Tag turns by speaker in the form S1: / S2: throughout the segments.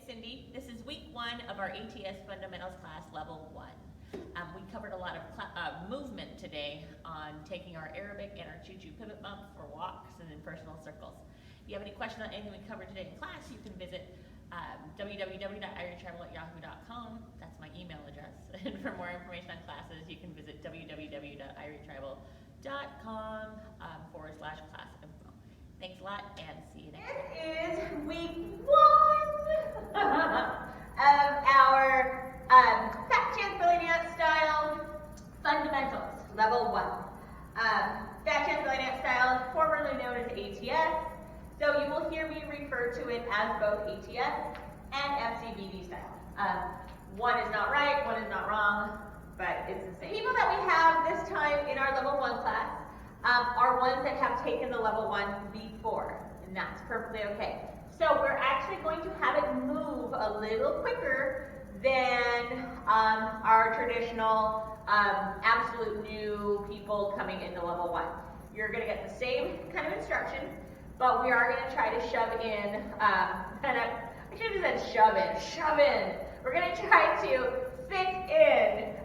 S1: Cindy. This is week 1 of our ATS Fundamentals class, level 1. We covered a lot of movement today on taking our Arabic and our Choo Choo pivot bump for walks and in personal circles. If you have any questions on anything we covered today in class, you can visit www.irietravel@yahoo.com. That's my email address. And for more information on classes, you can visit www.irietravel.com/class info. Thanks a lot and see you next week.
S2: It is week 1 of our Fat Chance Belly Dance Style Fundamentals, level 1. Fat Chance Belly Dance Style, formerly known as ATS. So you will hear me refer to it as both ATS and FCBD style. One is not right, one is not wrong, but it's the same. People that we have this time in our level 1 class are ones that have taken the level 1 before, and that's perfectly okay. So we're actually going to have it move a little quicker than our traditional absolute new people coming into level 1. You're going to get the same kind of instruction, but we are going to try to shove in, and I should have said shove in. We're going to try to fit in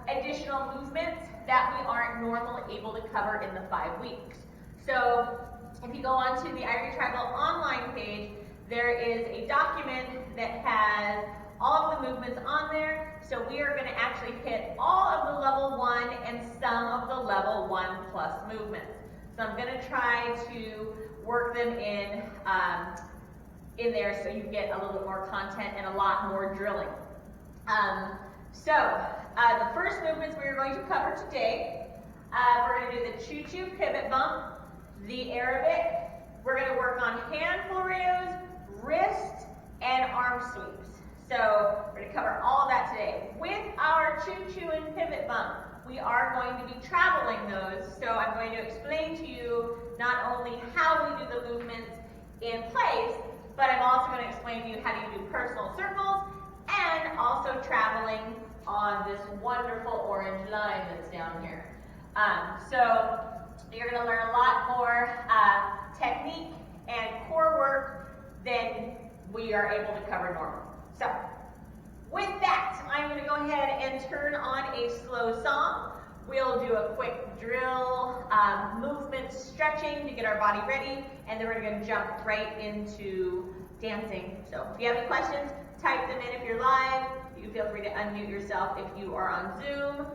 S2: additional movements that we aren't normally able to cover in the 5 weeks. So if you go onto the Irie Tribal online page, there is a document that has all of the movements on there. So we are going to actually hit all of the level 1 and some of the level 1 plus movements. So I'm going to try to work them in there so you get a little bit more content and a lot more drilling. The first movements we are going to cover today, we're going to do the Choo Choo pivot bump, the Arabic. We're going to work on hand Floreos, wrist, and arm sweeps. So we're going to cover all of that today. With our Choo Choo and pivot bump, we are going to be traveling those. So I'm going to explain to you not only how we do the movements in place, but I'm also going to explain to you how you do personal circles and also traveling on this wonderful orange line that's down here. So you're going to learn a lot more technique and core work than we are able to cover normally. So with that, I'm going to go ahead and turn on a slow song. We'll do a quick drill, movement stretching to get our body ready, and then we're going to jump right into dancing. So if you have any questions, type them in if you're live. You can feel free to unmute yourself if you are on Zoom.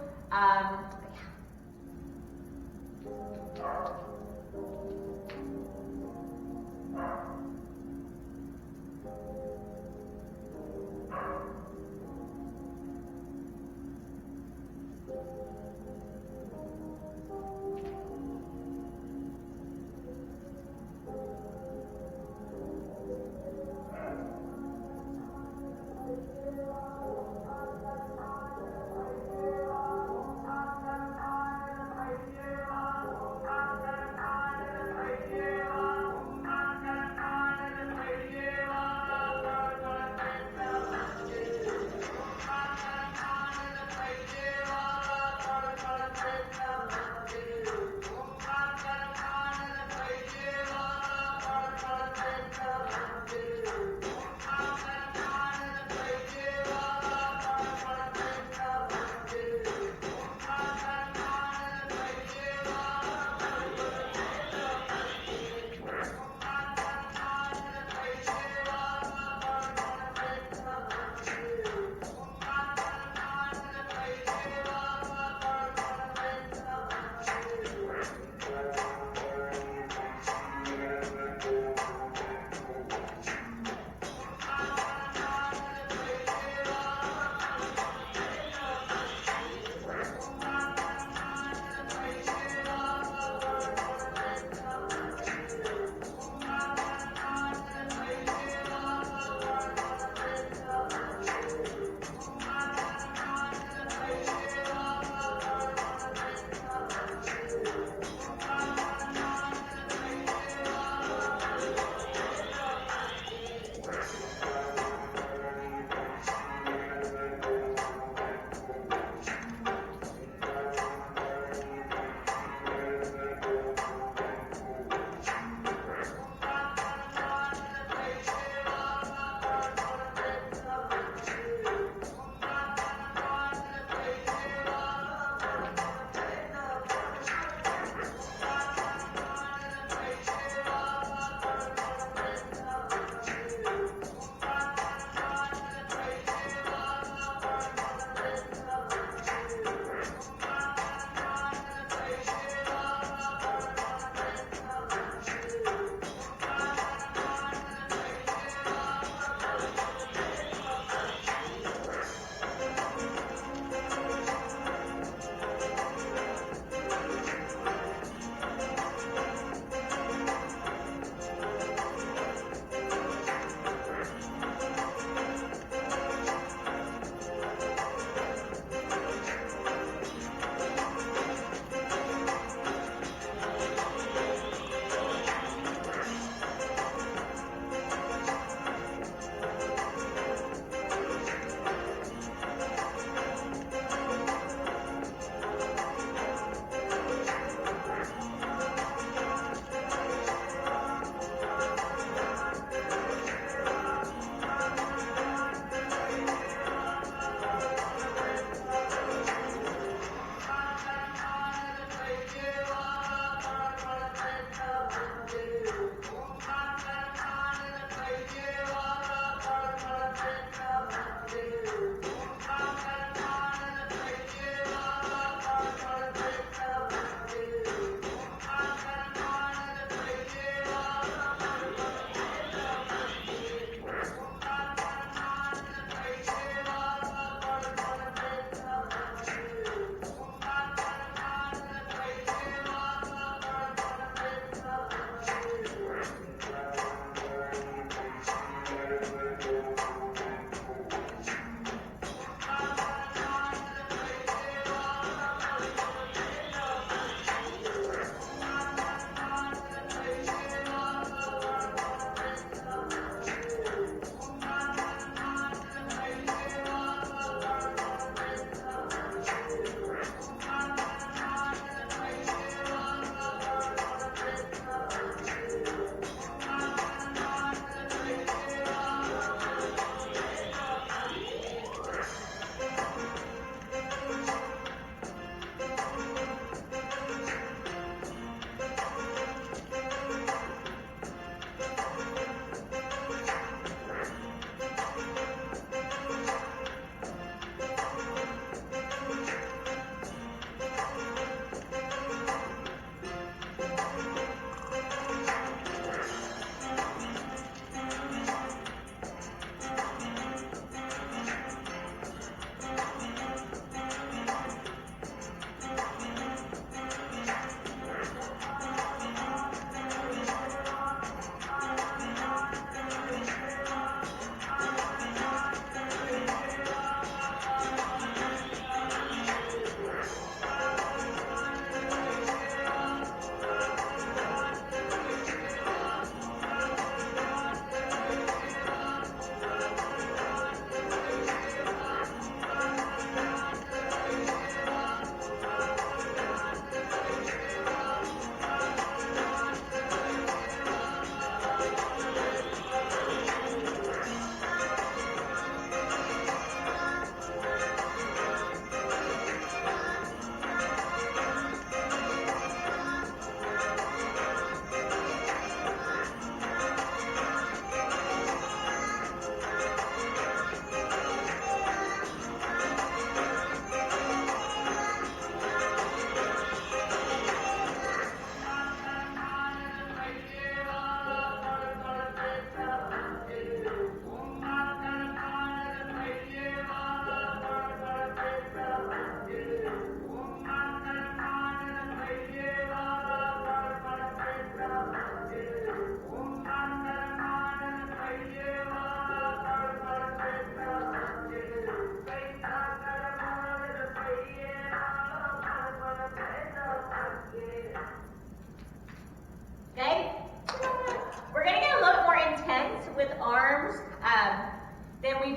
S2: Then we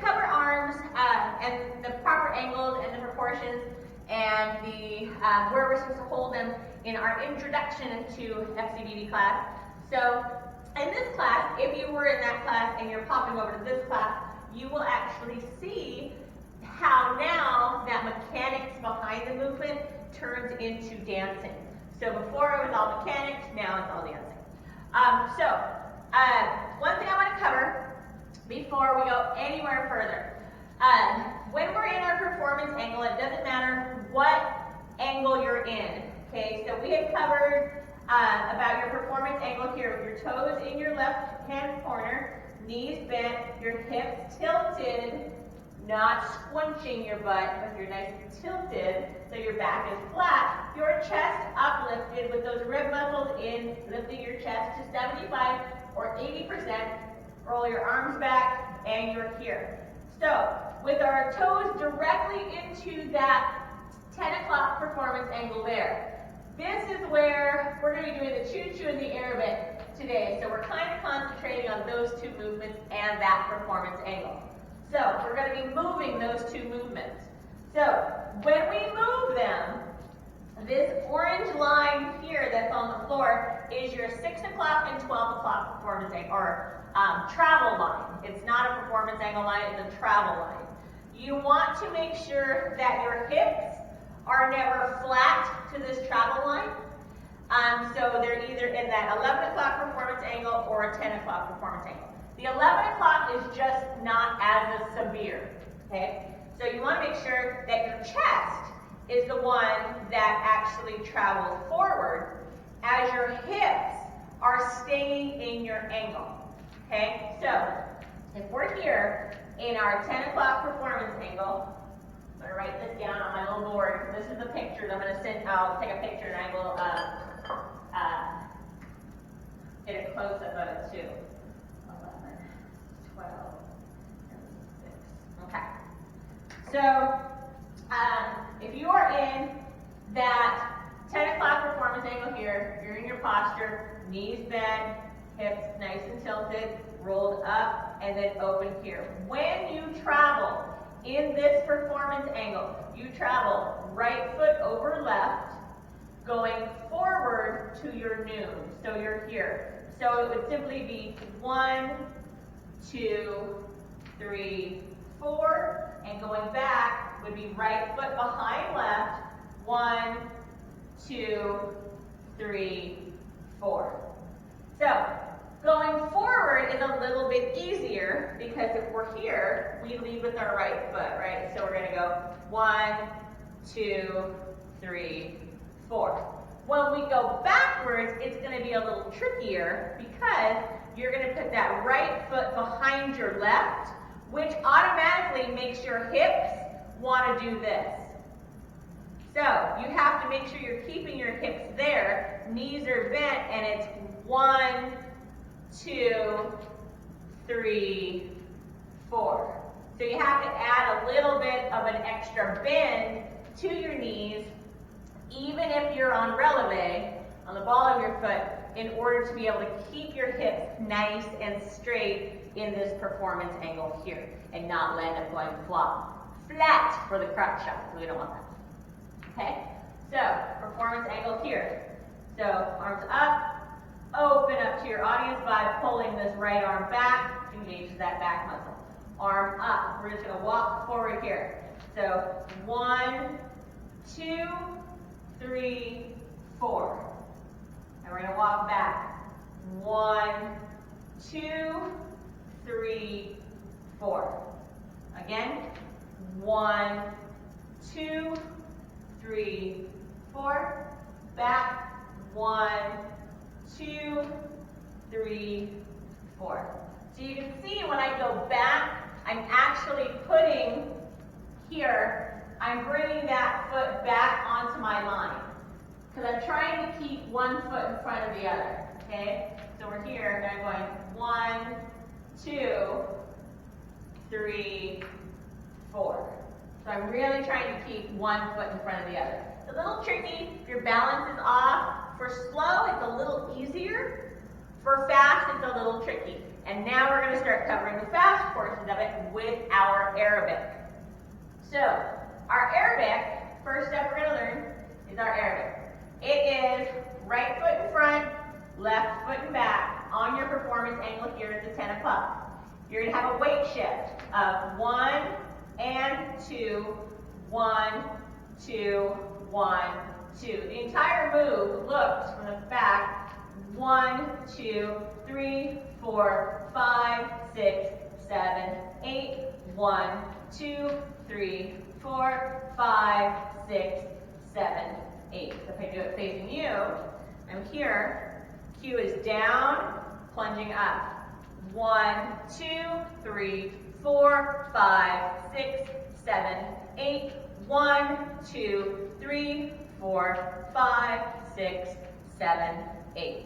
S2: cover arms and the proper angles and the proportions and the where we're supposed to hold them in our introduction to FCBB class. So in this class, if you were in that class and you're popping over to this class, you will actually see how now that mechanics behind the movement turns into dancing. So before it was all mechanics, now it's all dancing. One thing I want to cover before we go anywhere further. When we're in our performance angle, it doesn't matter what angle you're in. Okay, so we had covered about your performance angle here with your toes in your left hand corner, knees bent, your hips tilted, not squinching your butt, but you're nice and tilted, so your back is flat. Your chest uplifted with those rib muscles in, lifting your chest to 75 or 80%. Roll your arms back, and you're here. So, with our toes directly into that 10 o'clock performance angle there. This is where we're going to be doing the Choo Choo and the Arabic today. So we're kind of concentrating on those two movements and that performance angle. So we're going to be moving those two movements. So when we move them, this orange line here that's on the floor is your 6 o'clock and 12 o'clock performance angle, or travel line. It's not a performance angle line, it's a travel line. You want to make sure that your hips are never flat to this travel line. So they're either in that 11 o'clock performance angle or a 10 o'clock performance angle. The 11 o'clock is just not as severe, okay? So you want to make sure that your chest is the one that actually travels forward as your hips are staying in your angle, okay? So if we're here in our 10 o'clock performance angle, I'm going to write this down on my little board. This is the pictures. I'm going to send, I'll take a picture and I will get a close up of it too. 11, 12, and 6. Okay. So, if you are in that 10 o'clock performance angle here, you're in your posture, knees bent, hips nice and tilted, rolled up, and then open here. When you travel in this performance angle, you travel right foot over left, going forward to your noon. So you're here. So it would simply be 1, 2, 3, 4, and going back would be right foot behind left, 1, 2, 3, 4. So going forward is a little bit easier because if we're here, we lead with our right foot, right? So we're going to go 1, 2, 3, 4. When we go backwards, it's going to be a little trickier because you're going to put that right foot behind your left, which automatically makes your hips want to do this. So you have to make sure you're keeping your hips there, knees are bent, and it's 1, 2, 3, 4. So you have to add a little bit of an extra bend to your knees, even if you're on releve, on the ball of your foot, in order to be able to keep your hips nice and straight in this performance angle here, and not land up going flat for the crotch shot. We don't want that. Okay? So, performance angle here. So, arms up, open up to your audience by pulling this right arm back, engage that back muscle. Arm up. We're just going to walk forward here. So, 1, 2, 3, 4. And we're going to walk back. 1, 2, 3, 4. Again. 1, 2, 3, 4. Back. 1, 2, 3, 4. So you can see when I go back, I'm actually putting here, I'm bringing that foot back onto my line. Because I'm trying to keep one foot in front of the other. Okay? So we're here, and I'm going 1, 2, 3, 4. So I'm really trying to keep one foot in front of the other. It's a little tricky if your balance is off. For slow, it's a little easier. For fast, it's a little tricky. And now we're going to start covering the fast portions of it with our Arabic. So, our Arabic, first step we're going to learn is our Arabic. It is right foot in front, left foot in back on your performance angle here at the 10 o'clock. You're going to have a weight shift of 1 and 2, 1, 2, 1, 2. The entire move looks from the back 1, 2, 3, 4, 5, 6, 7, 8, 1, 2, 3, 4, 5, 6, 7, 8. So if I do it facing you, I'm here. Q is down, plunging up. 1, 2, 3, 4, 5, 6, 7, 8. 1, 2, 3, 4, 5, 6, 7, 8.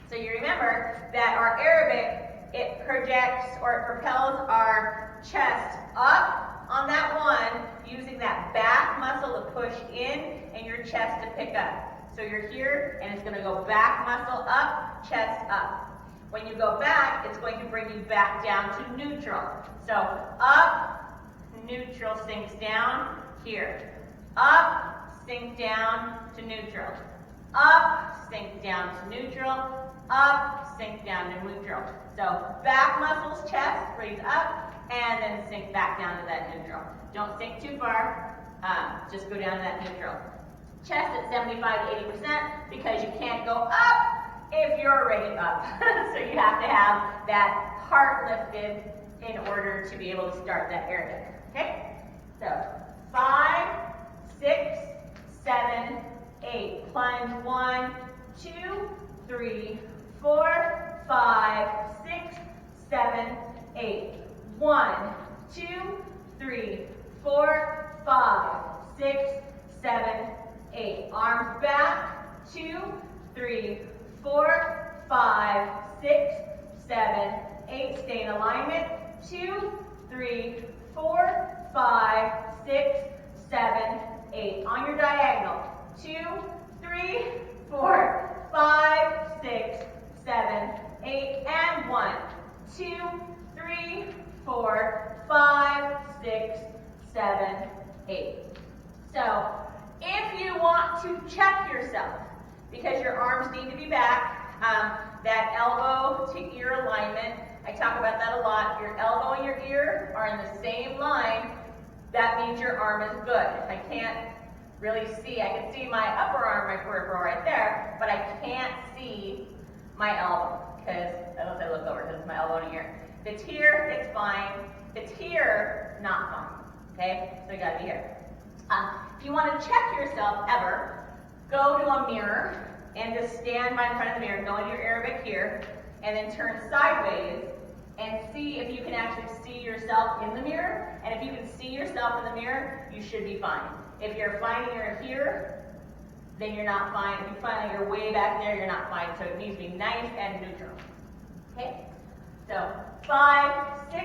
S2: So you remember that our Arabic, it projects or it propels our chest up on that one using that back muscle to push in and your chest to pick up. So you're here and it's going to go back muscle up, chest up. When you go back, it's going to bring you back down to neutral. So up, neutral, sinks down, here. Up, sink down to neutral. Up, sink down to neutral. Up, sink down to neutral. So back muscles, chest, raise up, and then sink back down to that neutral. Don't sink too far, just go down to that neutral. Chest at 75 to 80% because you can't go up if you're already up. So you have to have that heart lifted in order to be able to start that Arabic. Okay? So 5, 6, 7, 8. Plunge 1, 2, 3, 4, 5, 6, 7, 8. 1, 2, 3, 4, 5, 6, 7, 8. Arms back. 2, 3, 4, 5, 6, 7, 8. Stay in alignment. 2, 3, 4, 5, 6, 7, 8. On your diagonal. 2, 3, 4, 5, 6, 7, 8. And 1, 2, 3, 4, 5, 6, 7, 8. So, if you want to check yourself, because your arms need to be back, that elbow to ear alignment, I talk about that a lot. Your elbow and your ear are in the same line. That means your arm is good. I can't really see. I can see my upper arm, my peripheral right there, but I can't see my elbow because unless I look over, because it's my elbow and ear. If it's here, it's fine. If it's here, not fine. Okay? So you gotta be here. If you want to check yourself ever, go to a mirror and just stand by in front of the mirror, go into your Arabic here, and then turn sideways and see if you can actually see yourself in the mirror. And if you can see yourself in the mirror, you should be fine. If you're finding you're here, then you're not fine. If you find that you're way back there, you're not fine. So it needs to be nice and neutral. Okay? So 5, 6,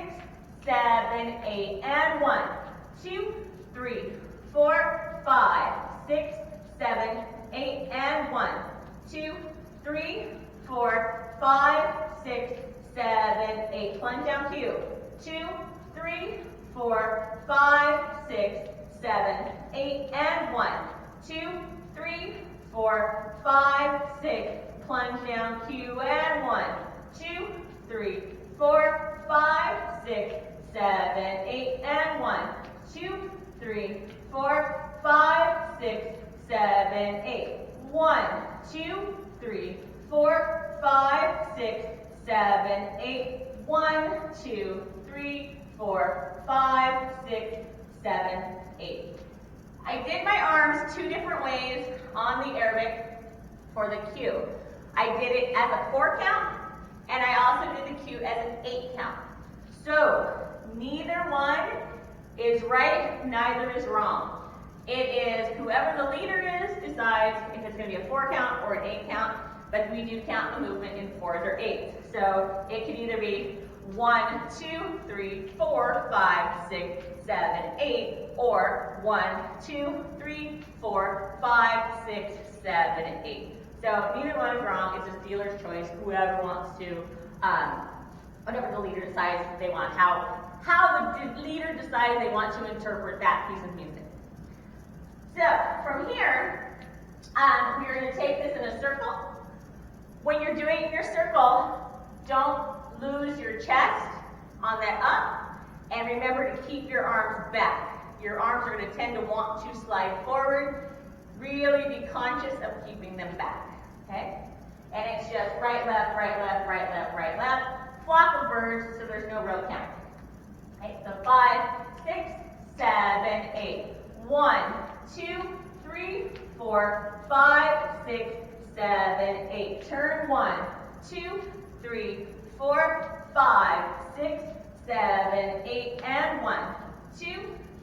S2: 7, 8, and 1, 2, 3, 4, 5, 6, 7, 8, and 1, 2, 3, 4, 5, 6, 7, 8. Plunge down to you. 2, 3, 4, 5, 6, 7, 8, and 1, 2, 3, 4, 5, 6. Plunge down Q and 1, 2, 3, 4, 5, 6, 7, 8, and 1, 2, 3, 4, 5, 6, 7, 8. 1, 2, 3, 4, 5, 6, 7, 8. 1, 2, 3, 4, 5, 6, 7, 8. I did my arms 2 different ways on the Arabic for the Q. I did it as a 4 count, and I also did the Q as an 8 count. So, neither one is right, neither is wrong. It is whoever the leader is decides if it's going to be a 4 count or an 8 count, but we do count the movement in 4s or 8s. So it can either be 1, 2, 3, 4, 5, 6, 7, 8, or 1, 2, 3, 4, 5, 6, 7, 8. So neither one is wrong. It's just dealer's choice. Whoever wants to whatever the leader decides they want, how the leader decides they want to interpret that piece of music. So from here, we're going to take this in a circle. When you're doing your circle, don't lose your chest on that up, and remember to keep your arms back. Your arms are going to tend to want to slide forward. Really be conscious of keeping them back, okay? And it's just right, left, right, left, right, left, right, left. Flock of birds, so there's no row count. Okay, so 5, 6, 7, 8. 1, 2, 3, 4, 5, 6, 7, 8. Turn 1, 2, 3, 4, 5, 6, 7, 8, and 1, 2,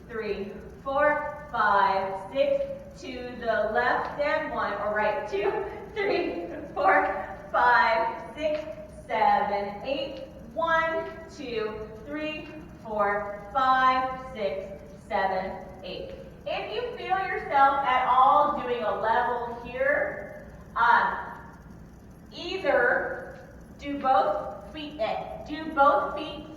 S2: 3, 4, 5, 6, to the left and 1, or right, 2, 3, 4, 5, 6, 7, 8, 1, 2, 3, 4, 5, 6, 7, 8. If you feel yourself at all doing a level here, either do both feet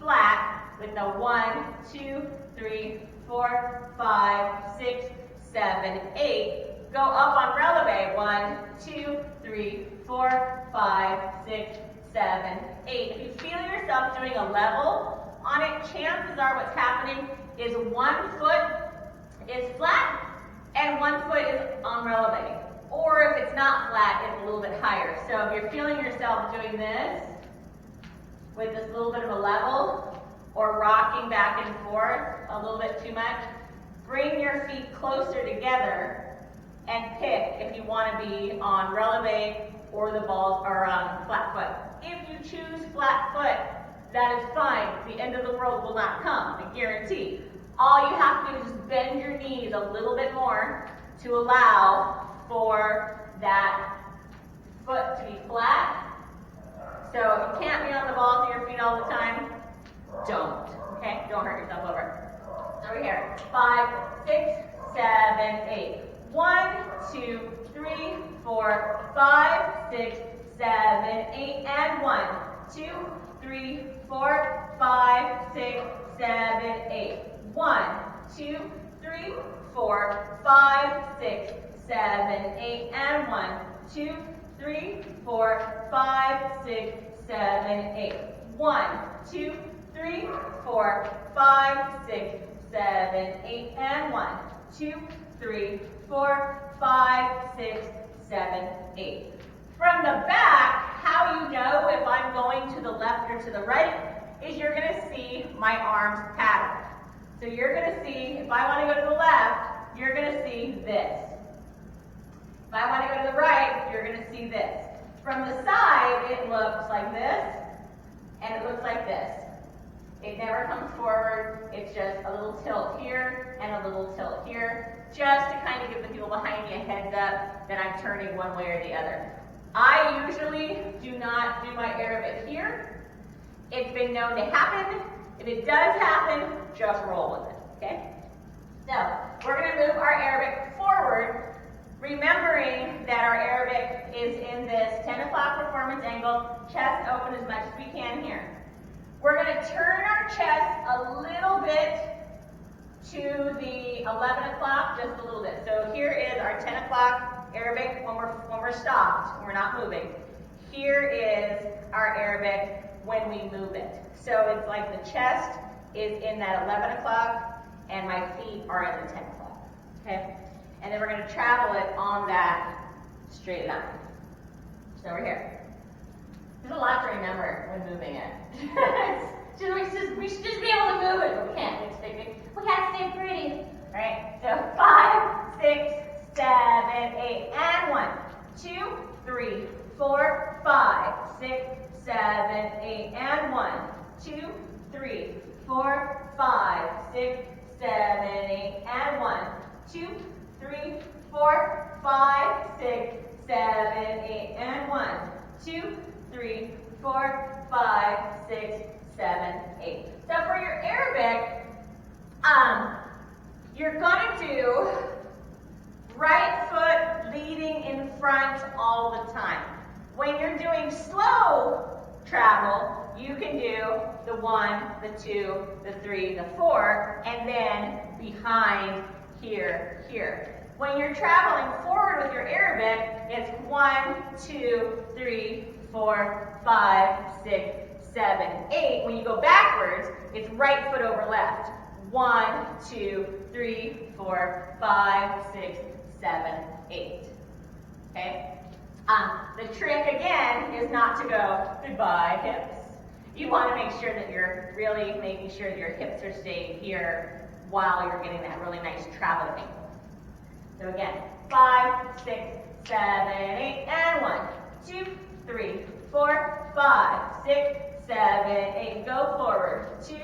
S2: flat with the 1, 2, 3, 4, 5, 6, 7, 8. Go up on releve. 1, 2, 3, 4, 5, 6, 7, 8. If you feel yourself doing a level on it, chances are what's happening is one foot is flat and one foot is on releve. Or if it's not flat, it's a little bit higher. So if you're feeling yourself doing this with this little bit of a level or rocking back and forth a little bit too much, bring your feet closer together and pick if you want to be on releve or the balls are on flat foot. If you choose flat foot, that is fine. The end of the world will not come, I guarantee. All you have to do is just bend your knees a little bit more to allow for that foot to be flat. So if you can't be on the balls of your feet all the time, don't. Okay? Don't hurt yourself over. Over here. 5, 6, 7, 8. 1, 2, 3, 4, 5, 6, 7, 8, and 1, 2, 3, 4, 5, 6, 7, 8. 1, 2, 3, 4, 5, 6, 7, 8, and 1, 2, 3, 4, 5, 6, 7, 8. 1, 2, 3, 4, 5, 6, 7, 8, and 1, 2, 3, 4, 5, 6, 7, 8. From the back, how you know if I'm going to the left or to the right is you're going to see my arms patterned. So you're going to see, if I want to go to the left, you're going to see this. If I want to go to the right, you're going to see this. From the side, it looks like this, and it looks like this. It never comes forward. It's just a little tilt here and a little tilt here, just to kind of give the people behind me a heads up that I'm turning one way or the other. I usually do not do my Arabic here. It's been known to happen. If it does happen, just roll with it, okay? So, we're going to move our Arabic forward, remembering that our Arabic is in this 10 o'clock performance angle, chest open as much as we can here. We're going to turn our chest a little bit to the 11 o'clock, just a little bit. So here is our 10 o'clock Arabic when we're stopped, when we're not moving. Here is our Arabic when we move it. So it's like the chest is in that 11 o'clock and my feet are in the 10 o'clock. Okay? And then we're going to travel it on that straight line. So over here. There's a lot to remember when moving it. We should just be able to move it, but we can't. We have to stay pretty. Right? So 5, 6, 7, 8, and 1, 2, 3, 4, 5, 6, 7, 8, and 1, 2, 3, 4, 5, 6, 7, 8, and 1, 2, 3, 4, 5, 6, 7, 8, and 1, 2, 3, 4, 5, 6, 7, 8. So for your Arabic, you're going to do right foot leading in front all the time. When you're doing slow travel, you can do the 1, the 2, the 3, the 4, and then behind here, here. When you're traveling forward with your Arabic, it's 1, 2, 3, 4, 5, 6, 7, 8. When you go backwards, it's right foot over left. 1, 2, 3, 4, 5, 6, 7, 8. Okay? The trick again is not to go goodbye hips. You want to make sure that you're really making sure that your hips are staying here while you're getting that really nice traveling ankle. So again, 5, 6, 7, 8, and 1, 2, 3, 4, 5, 6, 7, 8. Go forward. 2,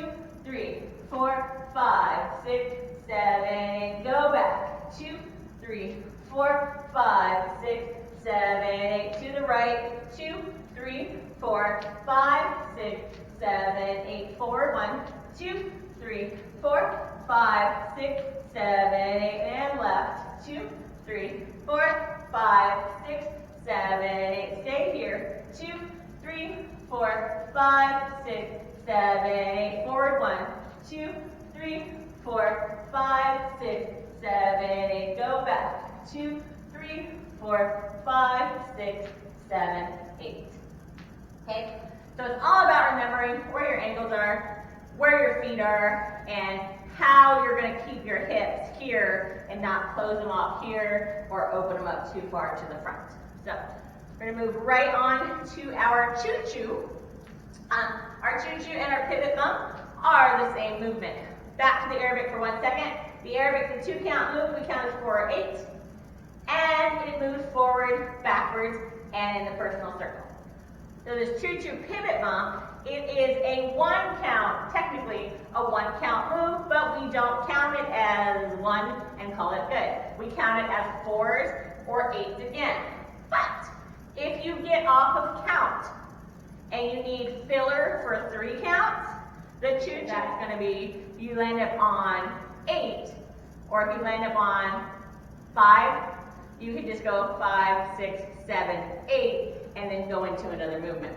S2: 3, 4, 5, 6, 7, 8. Go back. 2, 3, 4, 5, 6, 7, 8. To the right. 2, 3, 4, 5, 6, 7, 8. Forward. 1, 2, 3, 4, 5, 6, 7, 8. And left. 2, 3, 4, 5, 6, 7, 8. Stay here. 2, 3, 4, 5, 6, 7, 8. Forward. 1, 2, 3, 4, 5, 6, 7, 8. Go back. 2, 3, 4, 5, 6, 7, 8. Okay? So it's all about remembering where your ankles are, where your feet are, and how you're going to keep your hips here and not close them off here or open them up too far to the front. So we're going to move right on to our Choo Choo. Our Choo Choo and our pivot bump are the same movement. Back to the Arabic for 1 second. The Arabic, the 2 count move, we counted for 8. And it moves forward, backwards, and in the personal circle. So this Choo Choo pivot bump, it is a 1 count, technically a 1 count move, but we don't count it as 1 and call it good. We count it as 4s or 8s again. But if you get off of count and you need filler for 3 counts, the Choo Choo is going to be, you land up on 8, or if you land up on 5, you can just go 5, 6, 7, 8, and then go into another movement.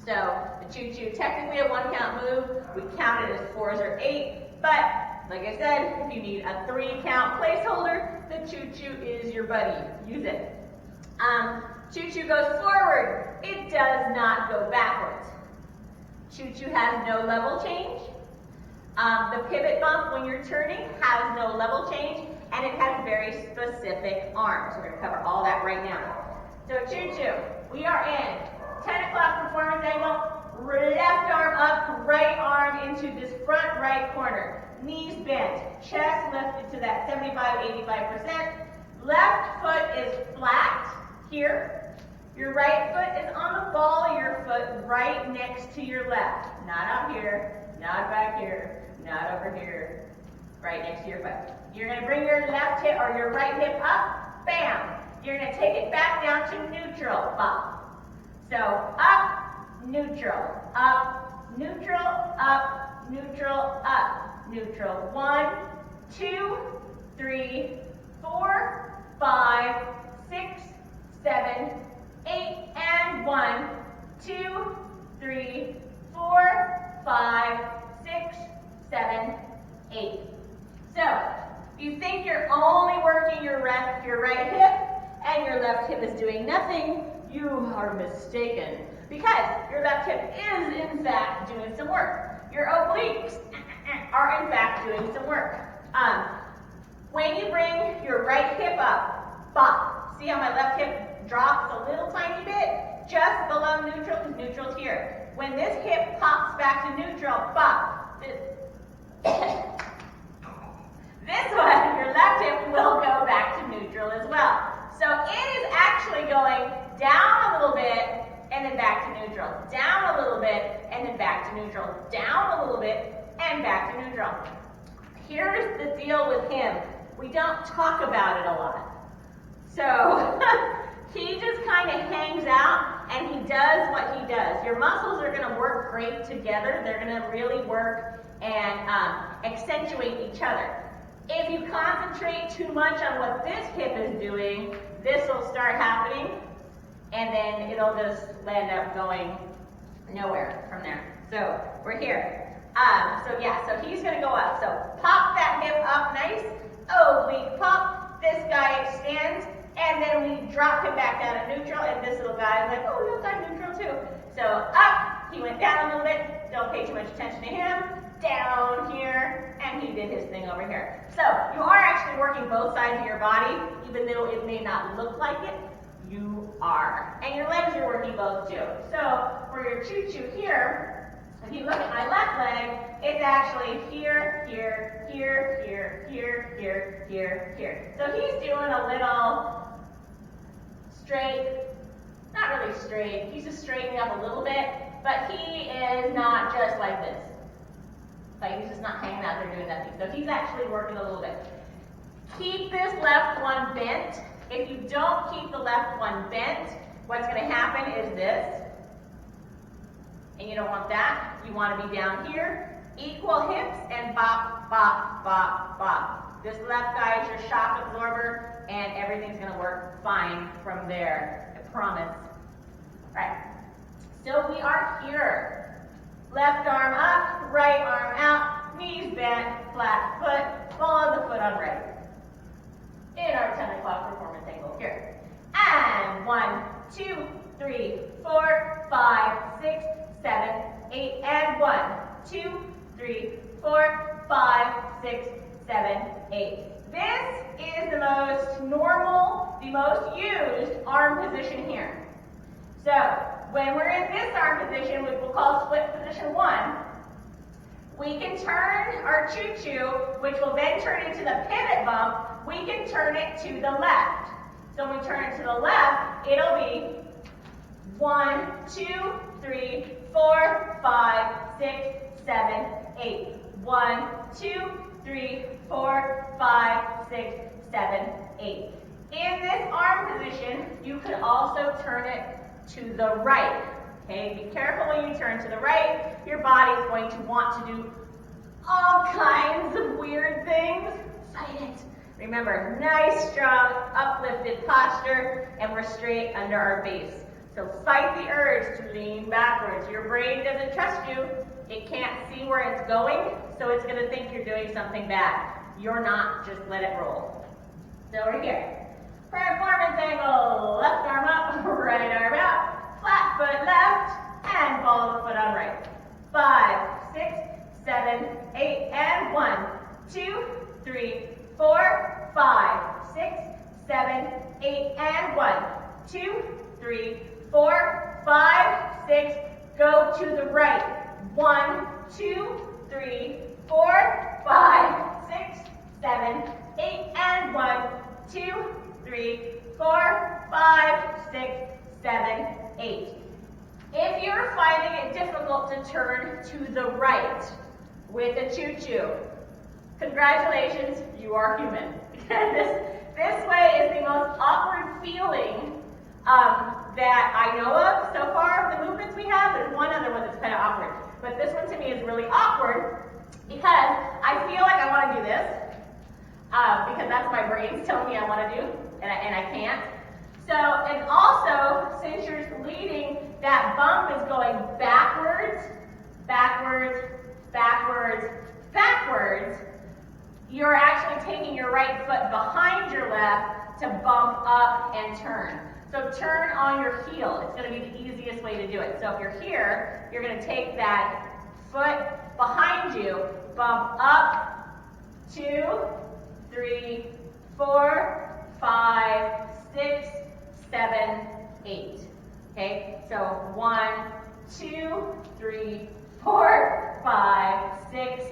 S2: So the Choo Choo, technically a 1 count move, we count it as 4s or 8, but like I said, if you need a 3 count placeholder, the Choo Choo is your buddy. Use it. Choo Choo goes forward. It does not go backwards. Choo Choo has no level change. The pivot bump when you're turning has no level change, and it has very specific arms. We're going to cover all that right now. So Choo Choo, we are in 10 o'clock performance angle, left arm up, right arm into this front right corner. Knees bent, chest lifted to that 75-85%. Left foot is flat here. Your right foot is on the ball of your foot right next to your left. Not out here, not back here, not over here, right next to your foot. You're going to bring your left hip or your right hip up, bam. You're going to take it back down to neutral, bump. So up, neutral, up, neutral, up, neutral, up, neutral. 1, 2, 3, 4, 5, 6, 7, 8, and 1, 2, 3, 4, 5, 6, 7, 8. So, you think you're only working your right hip and your left hip is doing nothing, you are mistaken. Because your left hip is in fact doing some work. Your obliques are in fact doing some work. When you bring your right hip up, bop. See how my left hip drops a little tiny bit? Just below neutral, because neutral's here. When this hip pops back to neutral, bop. This one, your left hip will go back to neutral as well. So it is actually going down a little bit and then back to neutral. Down a little bit and then back to neutral. Down a little bit and back to neutral. Here's the deal with him. We don't talk about it a lot. So he just kind of hangs out and he does what he does. Your muscles are going to work great together. They're going to really work and accentuate each other. If you concentrate too much on what this hip is doing, this will start happening, and then it'll just land up going Nowhere from there. So we're here. So he's gonna go up. So pop that hip up nice. Oblique pop. This guy extends. And then we drop him back down at neutral. And this little guy is like, oh, look, I'm neutral too. So up. He went down a little bit. Don't pay too much attention to him. Down here. And he did his thing over here. So you are actually working both sides of your body. Even though it may not look like it, you are. And your legs are working both too. So for your choo-choo here, if you look at my left leg, it's actually here, here, here, here, here, here, here, here. So he's doing a little straight, not really straight, he's just straightening up a little bit, but he is not just like this. Like he's just not hanging out there doing nothing. So he's actually working a little bit. Keep this left one bent. If you don't keep the left one bent, what's going to happen is this. And you don't want that. You want to be down here. Equal hips and bop, bop, bop, bop. This left guy is your shock absorber, and everything's going to work fine from there. I promise. Right. So we are here. Left arm up, right arm out, knees bent, flat foot, follow the foot on right. In our 10 o'clock performance angle here. And 1, 2, 3, 4, 5, 6, 7, 8, and 1, 2, 3, 4, 5, 6, 7, 8. This is the most normal, the most used arm position here. So when we're in this arm position, which we'll call split position 1, we can turn our choo-choo, which will then turn into the pivot bump, we can turn it to the left. So when we turn it to the left, it'll be 1, 2, 3, 4, 5, 6, 7, 8. 1, 2, 3, 4, 5, 6, 7, 8. In this arm position, you could also turn it to the right. Okay, be careful when you turn to the right. Your body is going to want to do all kinds of weird things. Fight it. Remember, nice, strong, uplifted posture, and we're straight under our base. So fight the urge to lean backwards. Your brain doesn't trust you. It can't see where it's going, so it's going to think you're doing something bad. You're not. Just let it roll. So we're here. Performance angle. Left arm up, right arm out. Flat foot left, and follow the foot on right. 5, 6, 7, 8, and 1, 2, 3, 4, 5, 6, 7, 8, and 1, 2, 3, 4, 5, 6, go to the right. 1, 2, 3, 4, 5, 6, 7, 8, and 1, 2, 3, 4, 5, 6, 7, 8. If you're finding it difficult to turn to the right with a choo-choo, congratulations, you are human. this way is the most awkward feeling that I know of so far of the movements we have. There's one other one that's kind of awkward. But this one to me is really awkward because I feel like I want to do this because that's my brain's telling me I want to do, and I can't. So, and also, since you're leading, that bump is going backwards, backwards, backwards, backwards. You're actually taking your right foot behind your left to bump up and turn. So turn on your heel. It's going to be the easiest way to do it. So if you're here, you're going to take that foot behind you, bump up, 2, 3, 4, 5, 6, 7, 8. Okay, so 1, 2, 3, 4, 5, 6,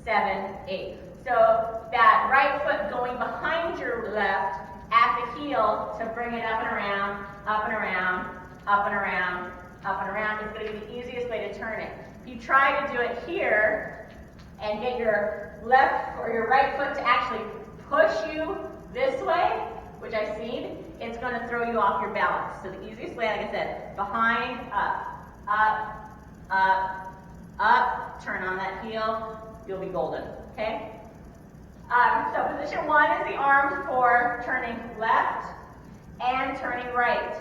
S2: 7, 8. So that right foot going behind your left at the heel to bring it up and around, up and around, up and around, up and around is going to be the easiest way to turn it. If you try to do it here and get your left or your right foot to actually push you this way, which I've seen, it's going to throw you off your balance. So the easiest way, like I said, behind, up, up, up, up, turn on that heel, you'll be golden, okay? So position 1 is the arms for turning left and turning right.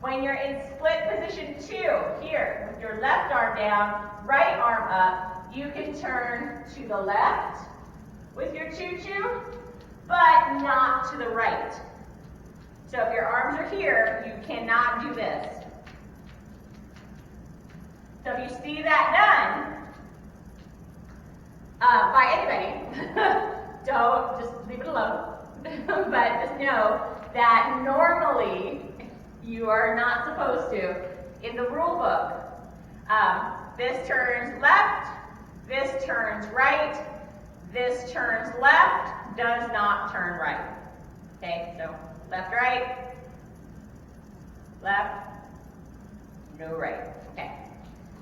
S2: When you're in split position 2, here, with your left arm down, right arm up, you can turn to the left with your Choo Choo, but not to the right. So if your arms are here, you cannot do this. So if you see that done by anybody, don't, just leave it alone. But just know that normally you are not supposed to. In the rule book, this turns left, this turns right, this turns left, does not turn right. Okay, so left, right, left, no right. Okay.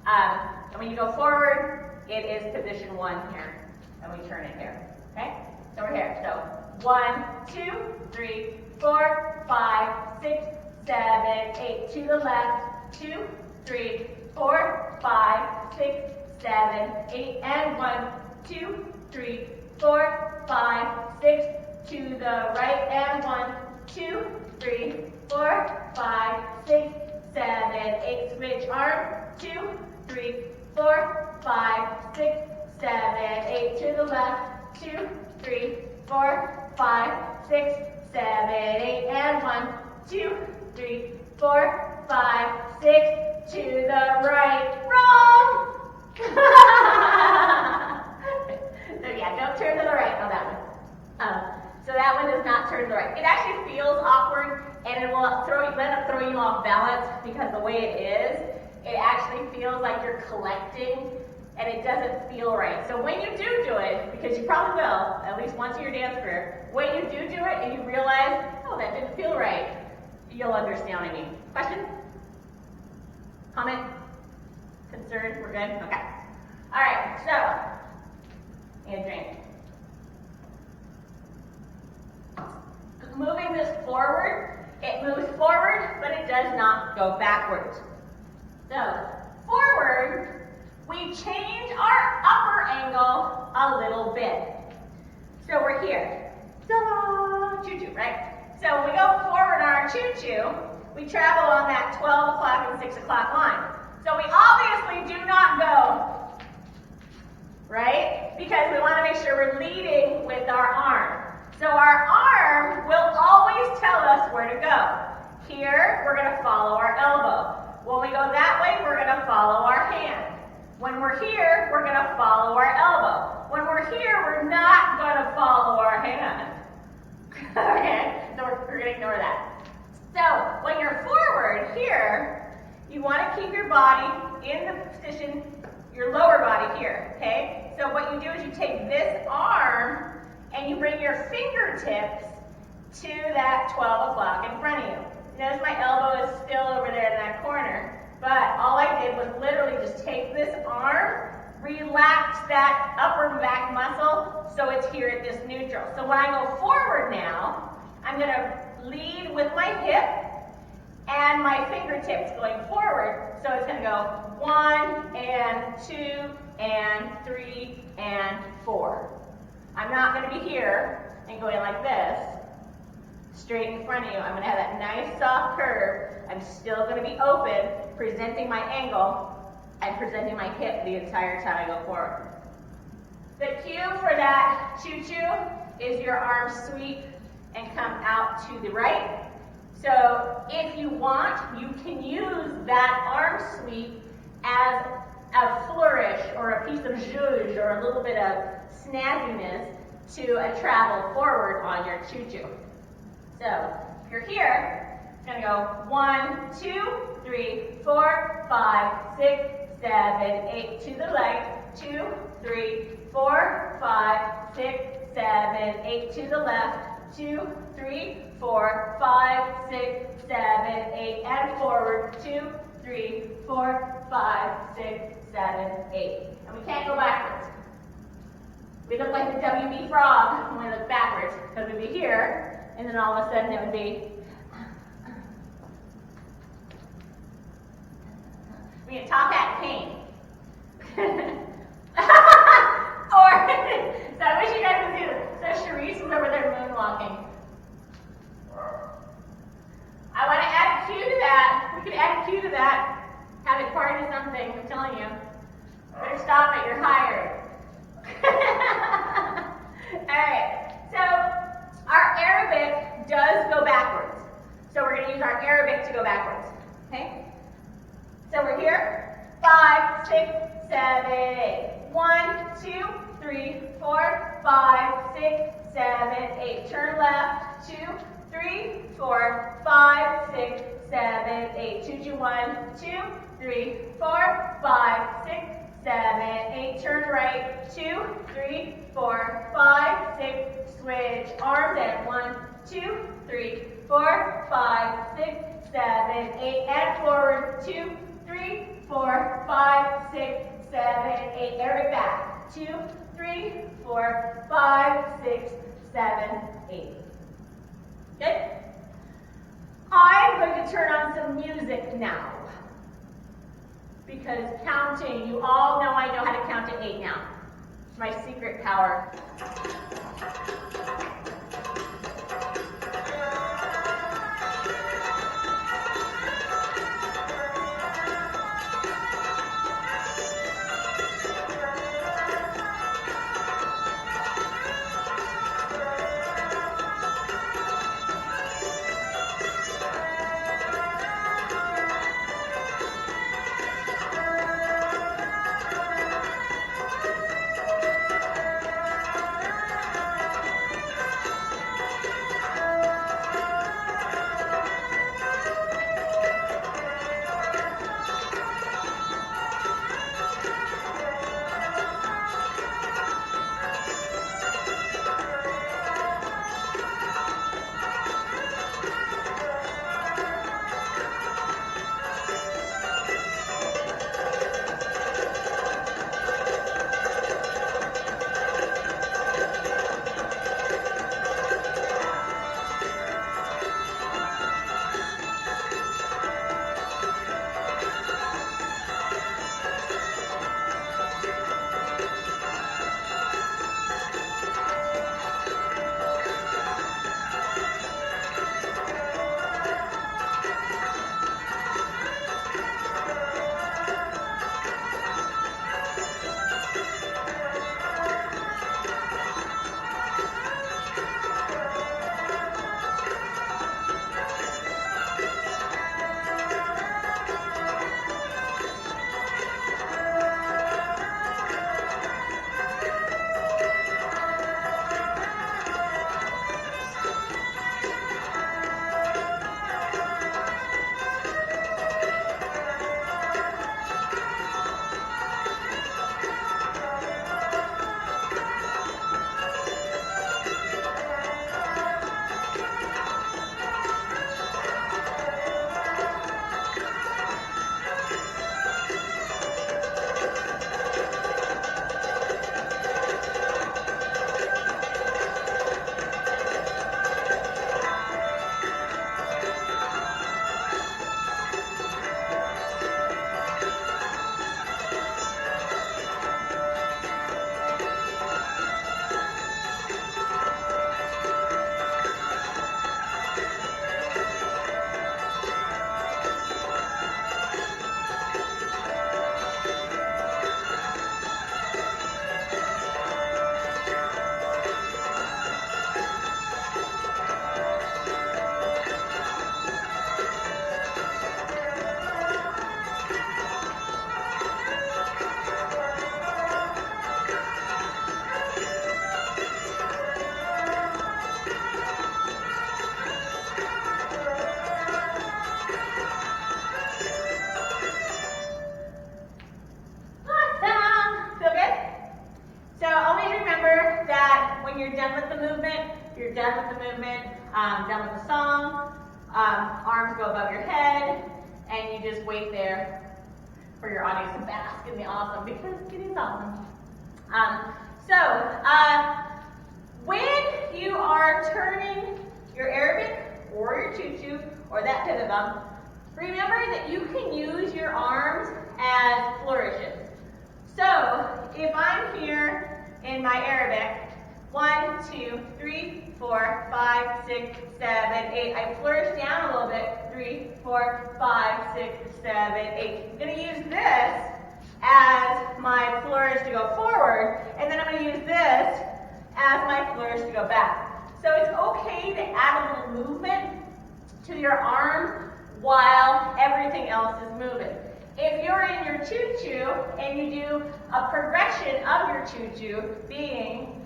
S2: And when you go forward, it is position 1 here, and we turn it here. Okay? So we're here. So 1, 2, 3, 4, 5, 6, 7, 8. To the left. 2, 3, 4, 5, 6, 7, 8. And 1, 2, 3, 4, 5, 6. To the right. And 1, 2, 3, 4, 5, 6, 7, 8. Switch arm. 2, 3, 4, 5, 6, 7, 8. To the left. 2, 3, 4, 5, 6, 7, 8. And 1, 2, 3, 4, 5, 6. To the right. Wrong! So yeah, don't turn to the right on that one. So that one does not turn to the right. It actually feels awkward, and it will end up throwing you off balance because the way it is, it actually feels like you're collecting, and it doesn't feel right. So when you do it, because you probably will, at least once in your dance career, when you do it and you realize, oh, that didn't feel right, you'll understand what I mean. Question? Comment? Concern? We're good? Okay. All right, so, and drink. Moving this forward, it moves forward, but it does not go backwards. So, forward, we change our upper angle a little bit. So we're here. Ta-da! Choo Choo, right? So when we go forward on our Choo Choo, we travel on that 12 o'clock and 6 o'clock line. So we obviously do not go, right? Because we want to make sure we're leading with our arm. So our arm will always tell us where to go. Here, we're going to follow our elbow. When we go that way, we're going to follow our hand. When we're here, we're going to follow our elbow. When we're here, we're not going to follow our hand. Okay, so we're going to ignore that. So when you're forward here, you want to keep your body in the position, your lower body here, okay? So what you do is you take this arm and you bring your fingertips to that 12 o'clock in front of you. Notice my elbow is still over there in that corner, but all I did was literally just take this arm, relax that upper back muscle so it's here at this neutral. So when I go forward now, I'm going to lead with my hip and my fingertips going forward. So it's going to go 1 and 2 and 3 and 4. I'm not going to be here and going like this, straight in front of you. I'm going to have that nice soft curve. I'm still going to be open, presenting my angle and presenting my hip the entire time I go forward. The cue for that Choo Choo is your arm sweep and come out to the right. So if you want, you can use that arm sweep as a flourish or a piece of zhuzh or a little bit of snazziness to travel forward on your Choo Choo. So if you're here, it's going to go 1, 2, 3, 4, 5, 6, 7, 8 to the right. 2, 3, 4, 5, 6, 7, 8 to the left. 2, 3, 4, 5, 6, 7, 8 and forward. 2, 3, 4, 5, 6, 7, 8. And we can't go backwards. We look like the WB frog when we look backwards, because we'd be here, and then all of a sudden it would be. We get top hat pain. Or, so I wish you guys could see this. So Sharice was over there moonwalking. I want to add a cue to that. 5, 6, 7, 8. Turn left. 2, 3, 4, 5, 6, 7, 8. Choo Choo. 1, 2, 3, 4, 5, 6, 7, 8. Turn right. 2, 3, 4, 5, 6. Switch arms and 1, 2, 3, 4, 5, 6, 7, 8. And forward. 2, 3, 4, 5, 6, 7, 8. Aerobic back. 2, 3, 4, 5, 6, 7, 8. Good? I'm going to turn on some music now. Because counting, you all know I know how to count to 8 now. It's my secret power. Done with the song, arms go above your head, and you just wait there for your audience to bask in the awesome, because it is awesome. When you are turning your aerobic or your choo choo or that pivot bump, remember that you can use your arms as flourishes. So if I'm here in my aerobic, 1, 2, 3, 4, 5, 6, 7, 8. I flourish down a little bit. 3, 4, 5, 6, 7, 8. I'm going to use this as my flourish to go forward, and then I'm going to use this as my flourish to go back. So it's okay to add a little movement to your arms while everything else is moving. If you're in your choo-choo and you do a progression of your choo-choo being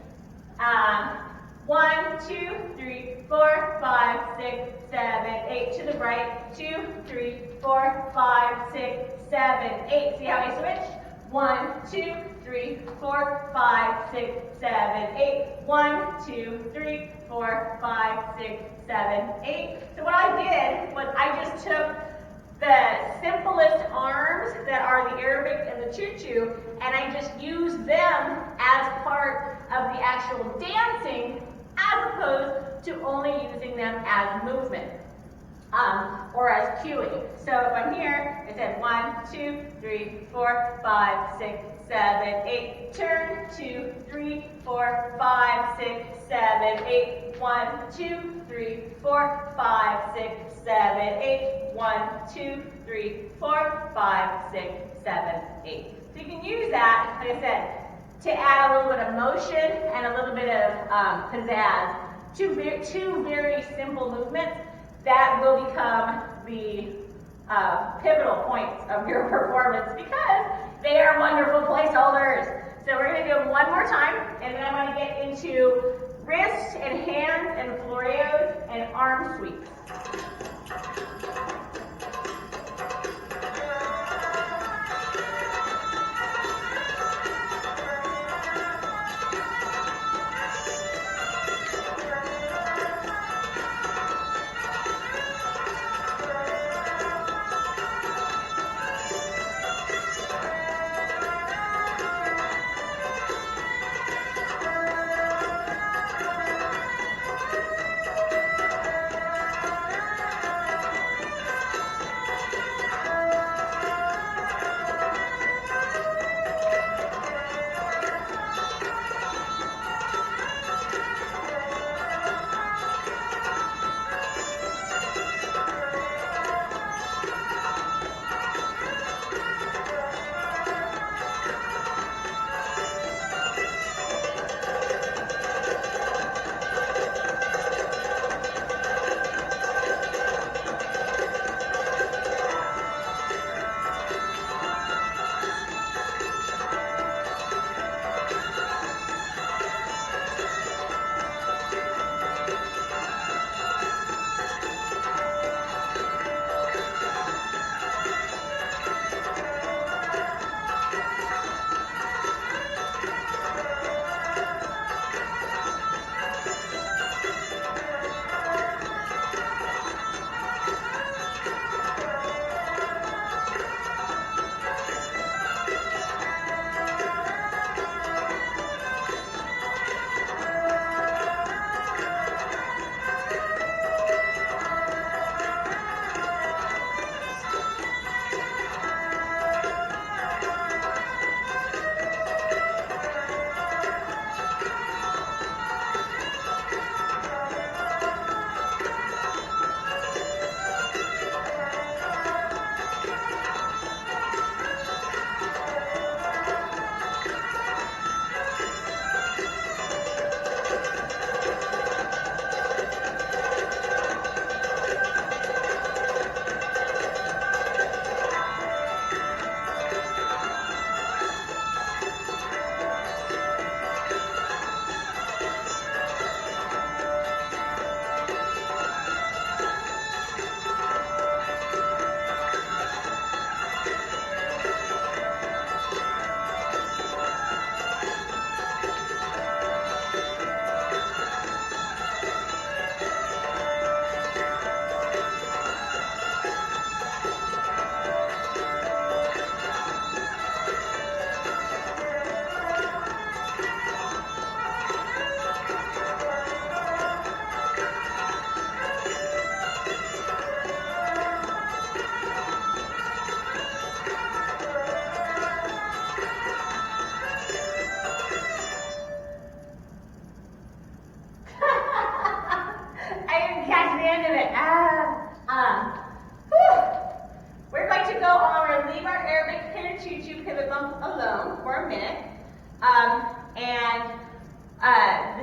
S2: 1, 2, 3, 4, 5, 6, 7, 8. To the right. 2, 3, 4, 5, 6, 7, 8. See how I switch? 1, 2, 3, 4, 5, 6, 7, 8. 1, 2, 3, 4, 5, 6, 7, 8. So what I did was I just took the simplest arms that are the Arabic and the Choo Choo, and I just used them as part of the actual dancing as opposed to only using them as movement or as cueing. So if I'm here, I said 1, 2, 3, 4, 5, 6, 7, 8. Turn 2, 3, 4, 5, 6, 7, 8. 1, 2, 3, 4, 5, 6, 7, 8. 1, 2, 3, 4, 5, 6, 7, 8. So you can use that, like I said, to add a little bit of motion and a little bit of pizzazz. Two very simple movements that will become the pivotal points of your performance because they are wonderful placeholders. So we're going to do them one more time, and then I'm going to get into wrists and hands and Floreos and arm sweeps.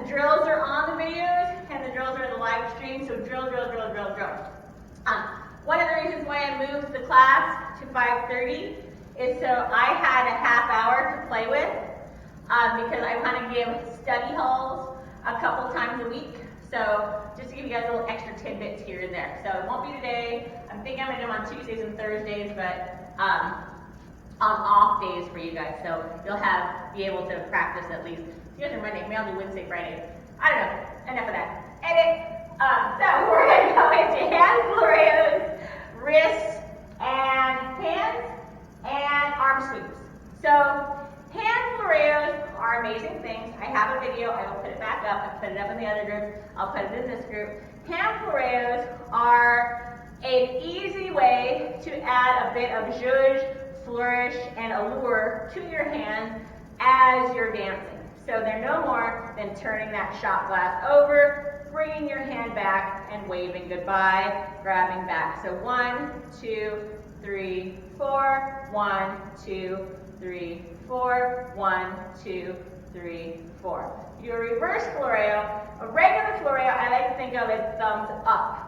S2: The drills are on the videos and the drills are in the live stream, so drill. One of the reasons why I moved the class to 5:30 is so I had a half hour to play with. because I want to give study halls a couple times a week. So just to give you guys a little extra tidbits here and there. So it won't be today. I'm thinking I'm going to do them on Tuesdays and Thursdays, but on off days for you guys. So you'll be able to practice at least. You guys are Monday. Maybe I'll do Wednesday, Friday. I don't know. Enough of that. Edit. So we're going to go into hand Floreos, wrists, and hands, and arm sweeps. So hand Floreos are amazing things. I have a video. I will put it back up. I put it up in the other group. I'll put it in this group. Hand Floreos are an easy way to add a bit of zhuzh, flourish, and allure to your hand as you're dancing. So they're no more than turning that shot glass over, bringing your hand back, and waving goodbye, grabbing back. So 1, 2, 3, 4. 1, 2, 3, 4. 1, 2, 3, 4. Your reverse Floreo, a regular Floreo, I like to think of as thumbs up.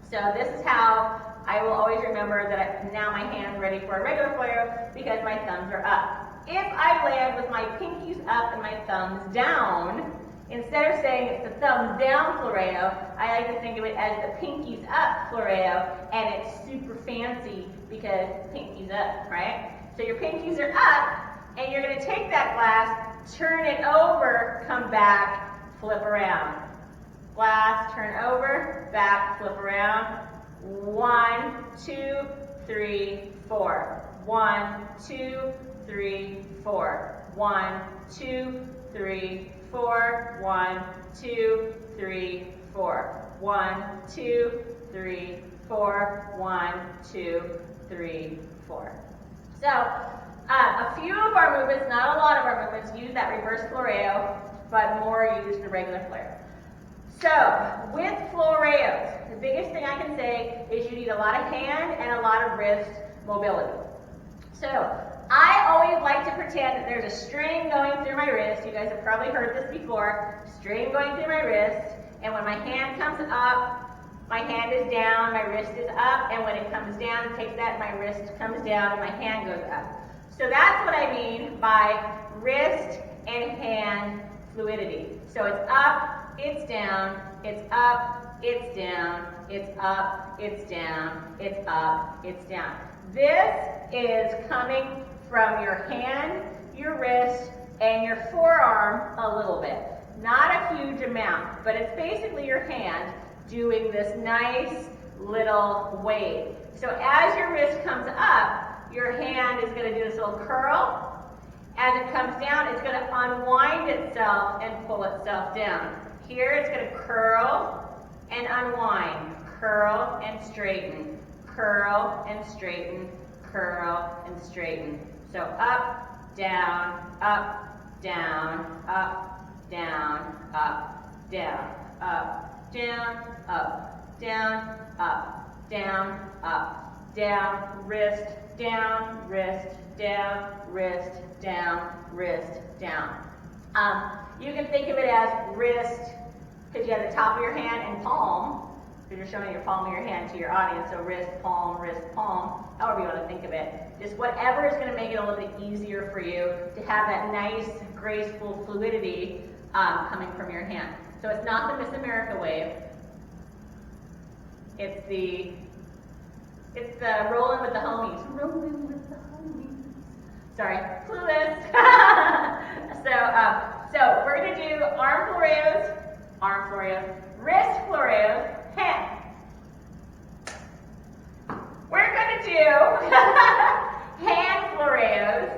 S2: So this is how I will always remember that now my hand's ready for a regular Floreo because my thumbs are up. If I land with my pinkies up and my thumbs down, instead of saying it's the thumbs down Floreo, I like to think of it as the pinkies up Floreo, and it's super fancy because pinkies up, right? So your pinkies are up, and you're going to take that glass, turn it over, come back, flip around. Glass, turn over, back, flip around. 1, 2, 3, 4. 1, 2, 3, 4. 1, 2, 3, 4. 1, 2, 3, 4. 1, 2, 3, 4. 1, 2, 3, 4. So, a few of our movements, not a lot of our movements, use that reverse Floreo, but more use the regular Floreo. So, with Floreos, the biggest thing I can say is you need a lot of hand and a lot of wrist mobility. So, I always like to pretend that there's a string going through my wrist. You guys have probably heard this before. String going through my wrist, and when my hand comes up, my hand is down, my wrist is up, and when it comes down, take that, my wrist comes down, and my hand goes up. So that's what I mean by wrist and hand fluidity. So it's up, it's down, it's up, it's down, it's up, it's down, it's up, it's down. This is coming from your hand, your wrist, and your forearm a little bit. Not a huge amount, but it's basically your hand doing this nice little wave. So as your wrist comes up, your hand is going to do this little curl. As it comes down, it's going to unwind itself and pull itself down. Here it's going to curl and unwind, curl and straighten, curl and straighten, curl and straighten. So up, down, up, down, up, down, up, down, up, down, up, down, up, down, up, down, wrist, down, wrist, down, wrist, down, wrist, down. You can think of it as wrist, because you have the top of your hand and palm, because you're showing your palm of your hand to your audience, so wrist, palm, however you want to think of it. Just whatever is going to make it a little bit easier for you to have that nice, graceful fluidity coming from your hand. So it's not the Miss America wave. It's the rolling with the homies. Rolling with the homies. Sorry, clueless. So we're going to do arm Floreos, wrist Floreos, hand. We're going to do hand Floreos,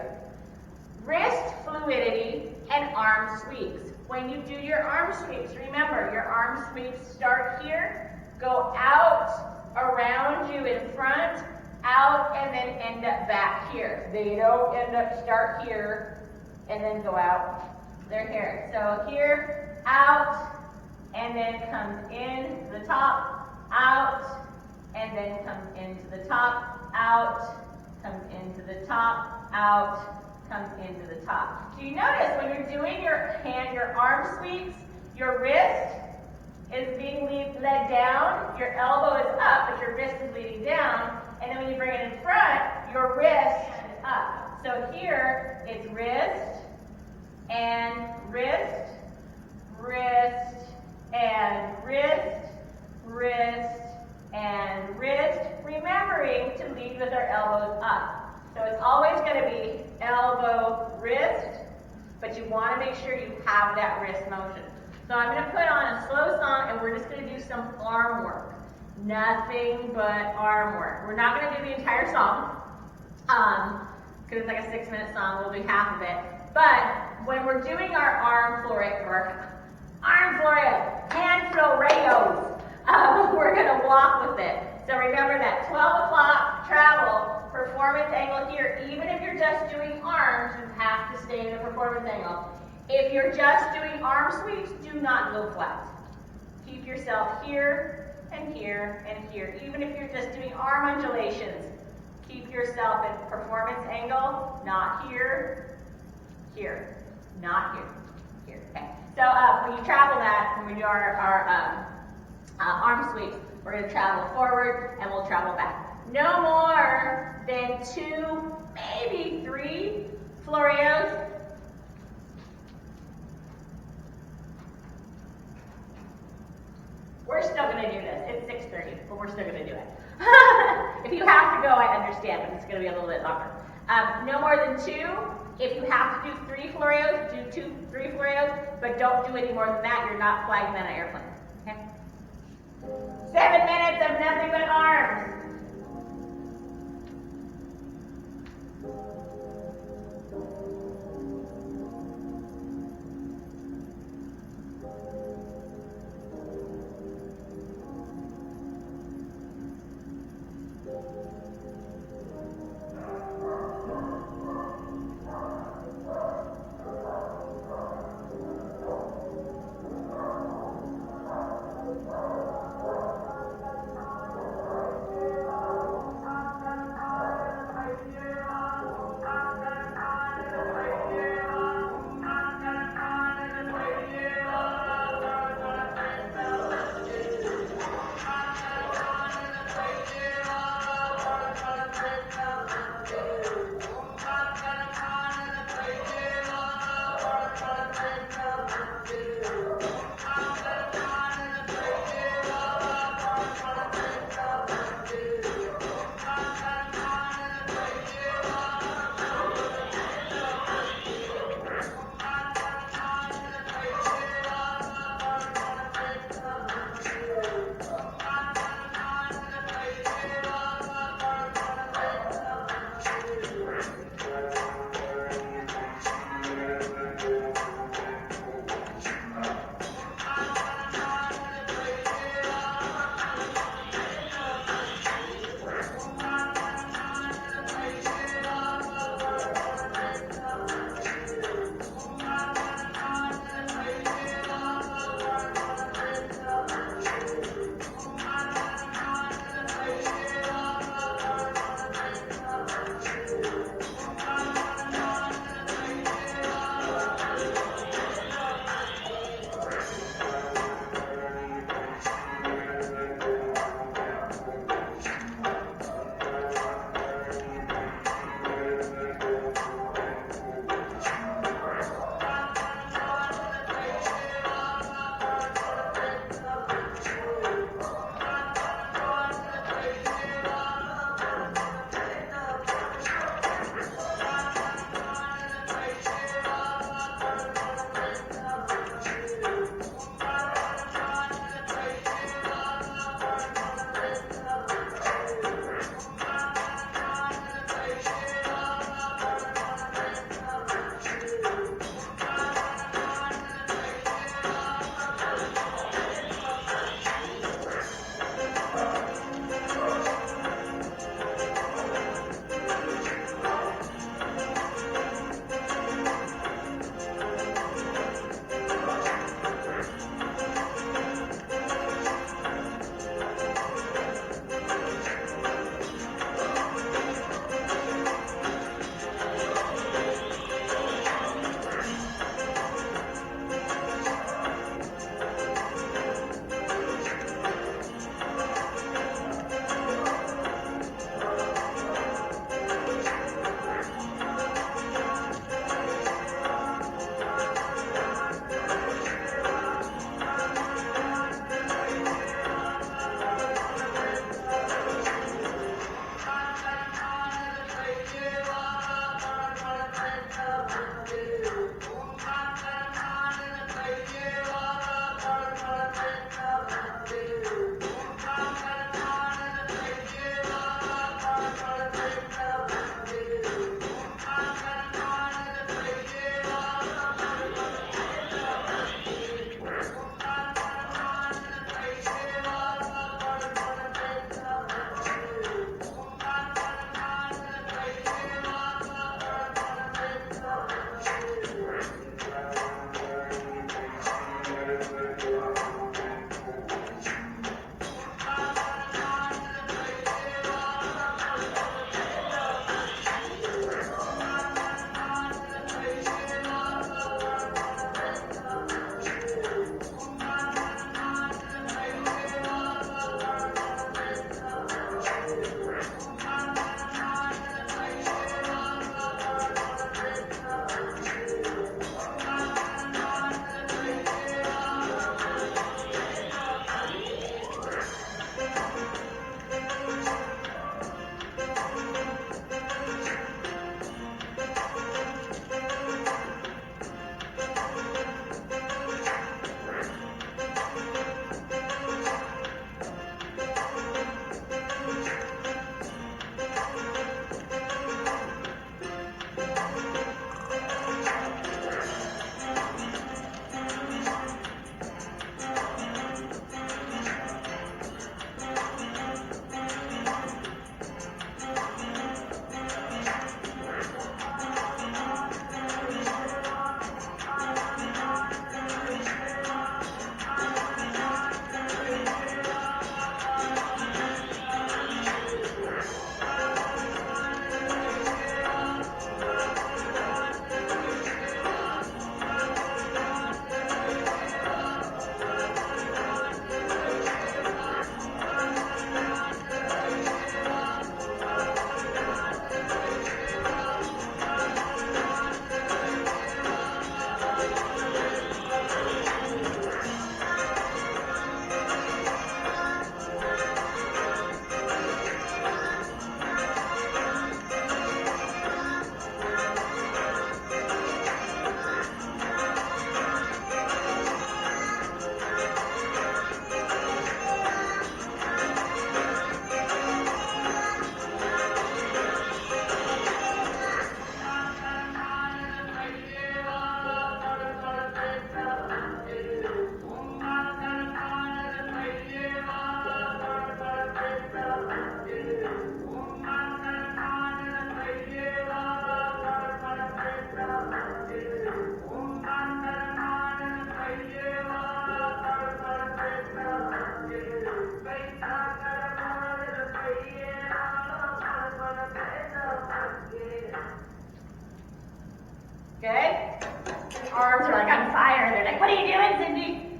S2: wrist fluidity, and arm sweeps. When you do your arm sweeps, remember your arm sweeps start here, go out, around you in front, out, and then end up back here. They don't end up start here and then go out. They're here. So here, out, and then comes in to the top, out, and then comes into the top, out, comes into the top, out, comes into the top. Do you notice when you're doing your arm sweeps, your wrist is being led down, your elbow is up, but your wrist is leading down, and then when you bring it in front, your wrist is up. So here, it's wrist, and wrist, wrist, and wrist, wrist, and wrist, remembering to lead with our elbows up. So it's always going to be elbow, wrist, but you want to make sure you have that wrist motion. So I'm going to put on a slow song, and we're just going to do some arm work. Nothing but arm work. We're not going to do the entire song, because it's like a 6-minute song. We'll do half of it. But when we're doing our arm Floreos, hand Floreos, we're going to walk with it. So remember that 12 o'clock travel, performance angle here. Even if you're just doing arms, you have to stay in the performance angle. If you're just doing arm sweeps, do not go flat. Keep yourself here and here and here. Even if you're just doing arm undulations, keep yourself in performance angle, not here, here, not here, here. Okay. So when you travel that, when we do our arm sweeps, we're going to travel forward and we'll travel back. No more than 2, maybe 3 Floreos. We're still going to do this. It's 6:30, but we're still going to do it. If you have to go, I understand, but it's going to be a little bit longer. No more than 2. If you have to do 3 Floreos, do 3 Floreos, but don't do any more than that. You're not flying on an airplane. Okay? 7 minutes of nothing but arms.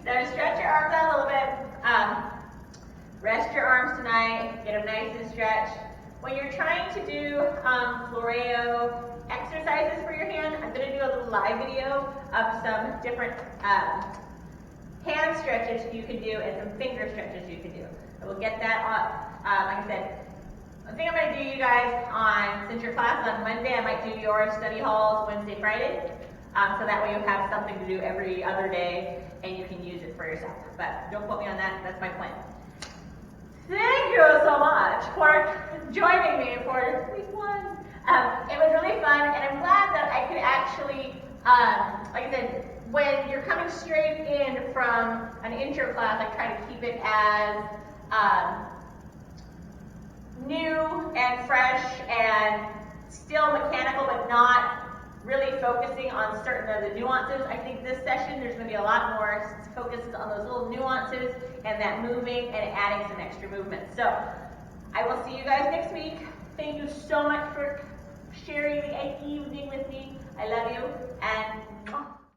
S2: So stretch your arms out a little bit. Rest your arms tonight, get them nice and stretched. When you're trying to do Floreo exercises for your hand, I'm going to do a little live video of some different hand stretches you can do and some finger stretches you can do. And we'll get that up. Like I said, I think I'm going to do you guys since your class is on Monday, I might do your study halls Wednesday, Friday. So that way you have something to do every other day and you can use it for yourself. But don't quote me on that, that's my plan. Thank you so much for joining me for week 1. It was really fun, and I'm glad that I could actually, like I said, when you're coming straight in from an intro class, I try to keep it as new and fresh and still mechanical, but not really focusing on certain of the nuances. I think this session there's going to be a lot more focus on those little nuances and that moving and adding some extra movement. So I will see you guys next week. Thank you so much for sharing the evening with me. I love you, and